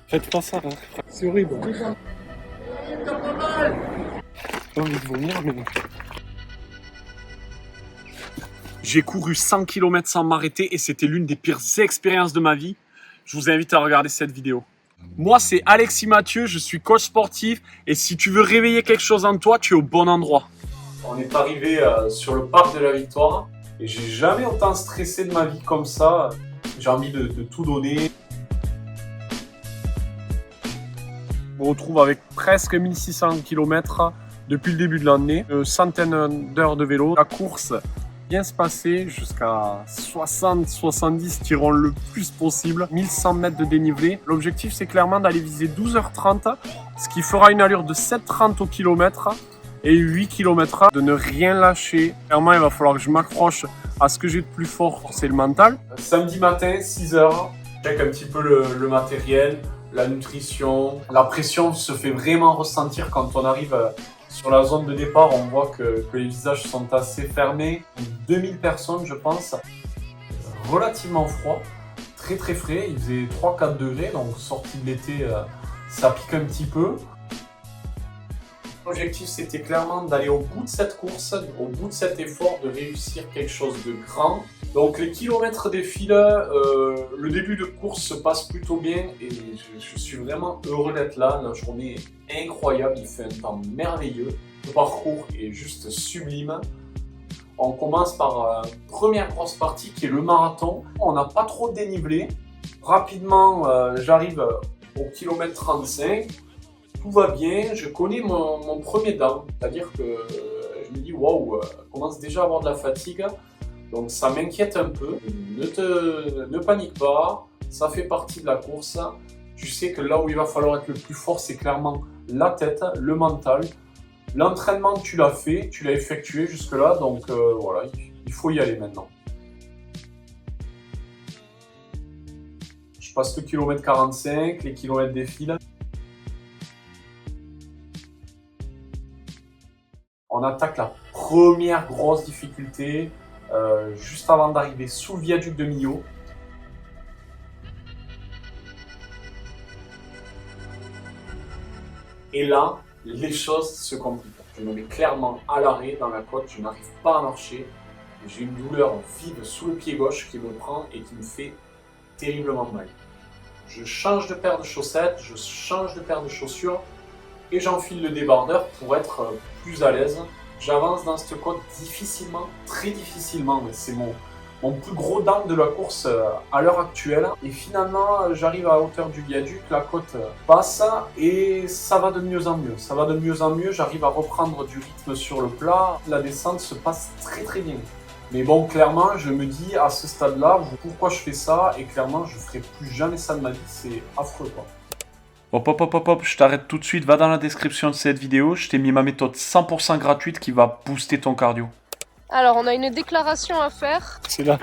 Faites pas ça, hein. C'est horrible. J'ai envie de vomir, mais... J'ai couru 100 km sans m'arrêter et c'était l'une des pires expériences de ma vie. Je vous invite à regarder cette vidéo. Moi, c'est Alexis Mathieu, je suis coach sportif et si tu veux réveiller quelque chose en toi, tu es au bon endroit. On est arrivé sur le parc de la Victoire et j'ai jamais autant stressé de ma vie comme ça. J'ai envie de tout donner. Je me retrouve avec presque 1600 km depuis le début de l'année, une centaine d'heures de vélo. La course bien se passer jusqu'à 60-70 tirons le plus possible, 1100 mètres de dénivelé. L'objectif c'est clairement d'aller viser 12h30, ce qui fera une allure de 7,30 au kilomètre et 8 km/h, de ne rien lâcher. Clairement il va falloir que je m'accroche à ce que j'ai de plus fort, c'est le mental. Samedi matin, 6h, je check un petit peu le matériel, la nutrition. La pression se fait vraiment ressentir quand on arrive sur la zone de départ. On voit que les visages sont assez fermés. 2000 personnes, je pense. Relativement froid, très très frais. Il faisait 3-4 degrés, donc sortie de l'été, ça pique un petit peu. L'objectif, c'était clairement d'aller au bout de cette course, au bout de cet effort, de réussir quelque chose de grand. Donc les kilomètres défilent, le début de course se passe plutôt bien et je suis vraiment heureux d'être là. La journée est incroyable, il fait un temps merveilleux. Le parcours est juste sublime. On commence par une première grosse partie qui est le marathon. On n'a pas trop de dénivelé. Rapidement, j'arrive au kilomètre 35. Tout va bien, je connais mon premier down, c'est-à-dire que je me dis waouh, je commence déjà à avoir de la fatigue, donc ça m'inquiète un peu. Ne panique pas, ça fait partie de la course. Tu sais que là où il va falloir être le plus fort, c'est clairement la tête, le mental. L'entraînement, tu l'as fait, tu l'as effectué jusque-là, donc voilà, il faut y aller maintenant. Je passe le kilomètre 45, les kilomètres défilent. On attaque la première grosse difficulté, juste avant d'arriver sous le viaduc de Millau. Et là, les choses se compliquent. Je me mets clairement à l'arrêt dans la côte, je n'arrive pas à marcher. J'ai une douleur vive sous le pied gauche qui me prend et qui me fait terriblement mal. Je change de paire de chaussettes, je change de paire de chaussures et j'enfile le débardeur pour être plus à l'aise. J'avance dans cette côte difficilement, très difficilement, mais c'est mon plus gros down de la course à l'heure actuelle. Et finalement, j'arrive à la hauteur du viaduc, la côte passe et ça va de mieux en mieux. Ça va de mieux en mieux, j'arrive à reprendre du rythme sur le plat. La descente se passe très très bien. Mais bon, clairement, je me dis à ce stade-là, pourquoi je fais ça? Et clairement, je ferai plus jamais ça de ma vie, c'est affreux quoi. Hop, je t'arrête tout de suite, va dans la description de cette vidéo, je t'ai mis ma méthode 100% gratuite qui va booster ton cardio. Alors, on a une déclaration à faire. C'est la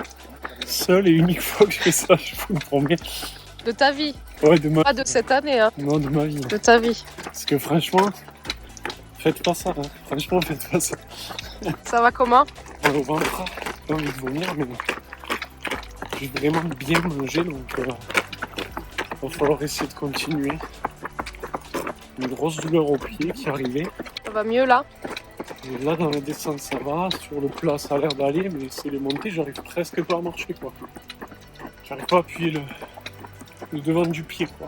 seule et unique fois que je fais ça, je vous le promets. De ta vie. Ouais, de ma... Pas de cette année, hein. Non, de ma vie. De ta vie. Parce que franchement, faites pas ça, hein. Franchement, faites pas ça. Ça va comment? Au ventre, j'ai envie de vomir, mais j'ai vraiment bien mangé, donc il va falloir essayer de continuer. Une grosse douleur au pied qui arrivait. Ça va mieux là? Et là, dans la descente, ça va. Sur le plat, ça a l'air d'aller, mais c'est les montées, j'arrive presque pas à marcher, quoi. J'arrive pas à appuyer le devant du pied, quoi.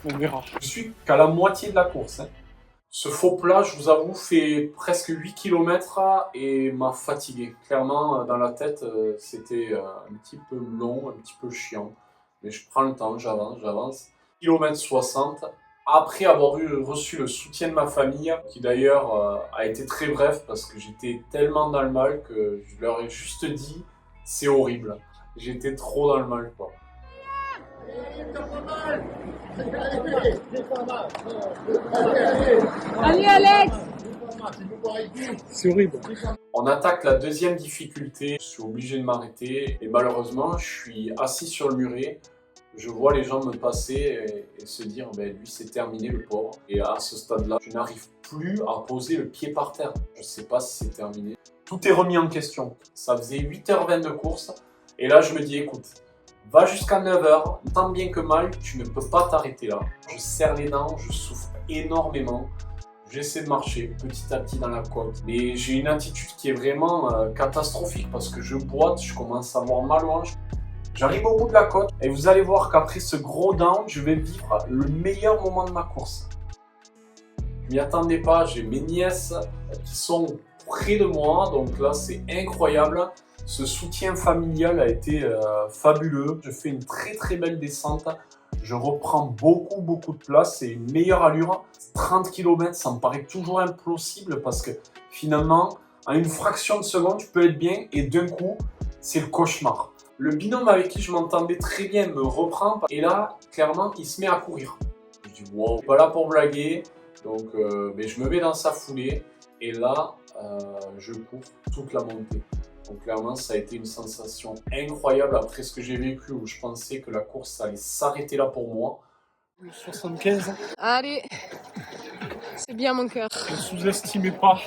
On verra. Je suis qu'à la moitié de la course, hein. Ce faux plat, je vous avoue, fait presque 8 km et m'a fatigué. Clairement, dans la tête, c'était un petit peu long, un petit peu chiant. Mais je prends le temps, j'avance. Kilomètre 60. Après avoir reçu le soutien de ma famille, qui d'ailleurs a été très bref parce que j'étais tellement dans le mal que je leur ai juste dit « c'est horrible ». J'étais trop dans le mal, quoi. Allez Alex! C'est horrible. On attaque la deuxième difficulté, je suis obligé de m'arrêter et malheureusement je suis assis sur le muret. Je vois les gens me passer et se dire ben, lui c'est terminé le pauvre. Et à ce stade-là, je n'arrive plus à poser le pied par terre. Je ne sais pas si c'est terminé. Tout est remis en question. Ça faisait 8h20 de course et là je me dis écoute, Va jusqu'à 9h, tant bien que mal, tu ne peux pas t'arrêter là. Je serre les dents, je souffre énormément. J'essaie de marcher petit à petit dans la côte. Mais j'ai une attitude qui est vraiment catastrophique parce que je boite, je commence à avoir mal aux hanches. J'arrive au bout de la côte et vous allez voir qu'après ce gros down, je vais vivre le meilleur moment de ma course. Je m'y attendais pas, j'ai mes nièces qui sont près de moi, donc là c'est incroyable. Ce soutien familial a été fabuleux. Je fais une très belle descente. Je reprends beaucoup de place et une meilleure allure. 30 km, ça me paraît toujours impossible parce que finalement, en une fraction de seconde, tu peux être bien et d'un coup, c'est le cauchemar. Le binôme avec qui je m'entendais très bien me reprend et là, clairement, il se met à courir. Je dis wow, pas là pour blaguer, donc je me mets dans sa foulée et là, je cours toute la montée. Donc clairement, ça a été une sensation incroyable après ce que j'ai vécu où je pensais que la course allait s'arrêter là pour moi. 75. Allez, c'est bien mon cœur. Ne sous-estimez pas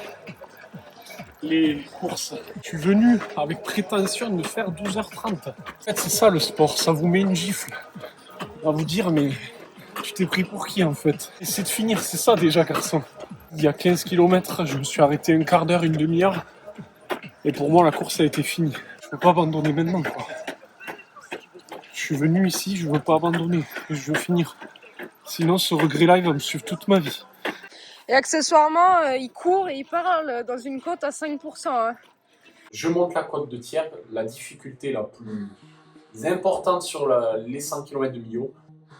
les courses. Je suis venu avec prétention de faire 12h30. En fait, c'est ça le sport, ça vous met une gifle. On va vous dire, mais tu t'es pris pour qui en fait? Essaye de finir, c'est ça déjà, garçon. Il y a 15 km, je me suis arrêté un quart d'heure, une demi-heure. Et pour moi, la course a été finie. Je peux pas abandonner maintenant, quoi. Je suis venu ici, je veux pas abandonner. Je veux finir. Sinon, ce regret-là, il va me suivre toute ma vie. Et accessoirement, il court et il parle dans une côte à 5%. Hein. Je monte la côte de Tierp, la difficulté la plus importante sur les 100 km de Millau.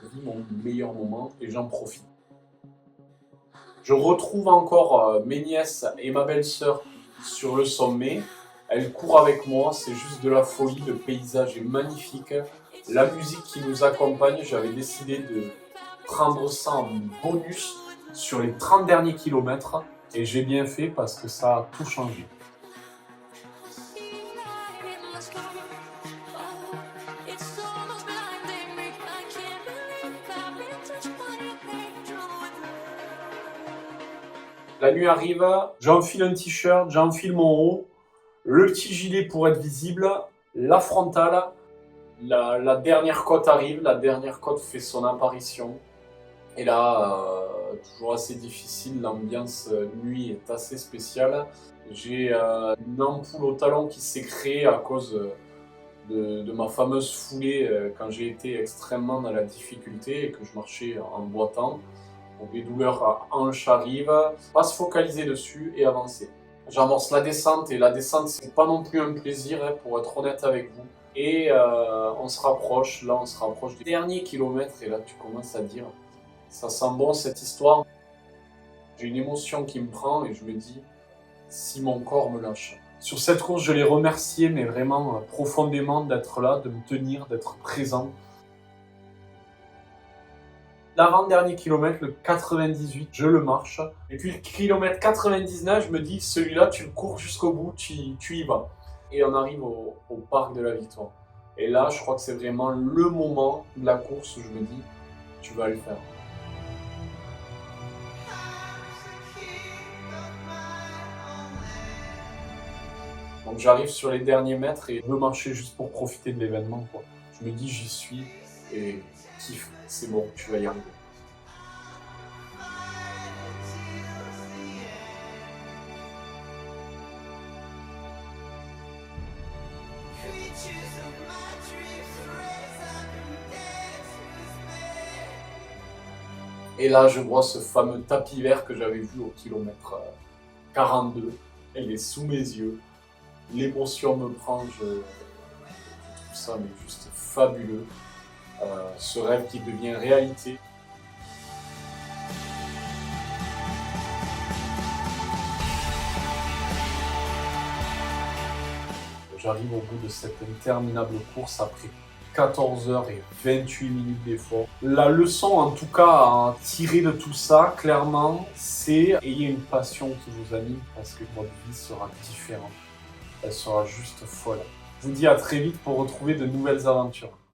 Je vis mon meilleur moment et j'en profite. Je retrouve encore mes nièces et ma belle-sœur sur le sommet. Elles courent avec moi, c'est juste de la folie, le paysage est magnifique. La musique qui nous accompagne, j'avais décidé de prendre ça en bonus sur les 30 derniers kilomètres et j'ai bien fait parce que ça a tout changé. La nuit arrive, j'enfile un t-shirt, j'enfile mon haut, le petit gilet pour être visible, la frontale, la dernière côte arrive, la dernière côte fait son apparition. Et là, toujours assez difficile, l'ambiance nuit est assez spéciale. J'ai une ampoule au talon qui s'est créée à cause de ma fameuse foulée quand j'ai été extrêmement dans la difficulté et que je marchais en boitant. Donc les douleurs à hanches arrivent, pas se focaliser dessus et avancer. J'amorce la descente et la descente c'est pas non plus un plaisir pour être honnête avec vous. Et on se rapproche, là on se rapproche du dernier kilomètre et là tu commences à dire ça sent bon cette histoire. J'ai une émotion qui me prend et je me dis si mon corps me lâche. Sur cette course je l'ai remercié mais vraiment profondément d'être là, de me tenir, d'être présent. L'avant-dernier kilomètre, le 98, je le marche. Et puis le kilomètre 99, je me dis, celui-là, tu le cours jusqu'au bout, tu y vas. Et on arrive au parc de la Victoire. Et là, je crois que c'est vraiment le moment de la course où je me dis, tu vas le faire. Donc j'arrive sur les derniers mètres et je veux marcher juste pour profiter de l'événement, quoi. Je me dis, j'y suis et kiffe, c'est bon, tu vas y arriver. Et là, je vois ce fameux tapis vert que j'avais vu au kilomètre 42. Il est sous mes yeux. L'émotion me prend, je trouve ça mais juste fabuleux. Ce rêve qui devient réalité. J'arrive au bout de cette interminable course après 14 heures et 28 minutes d'effort. La leçon en tout cas à tirer de tout ça, clairement, c'est ayez une passion qui vous anime parce que votre vie sera différente. Elle sera juste folle. Je vous dis à très vite pour retrouver de nouvelles aventures.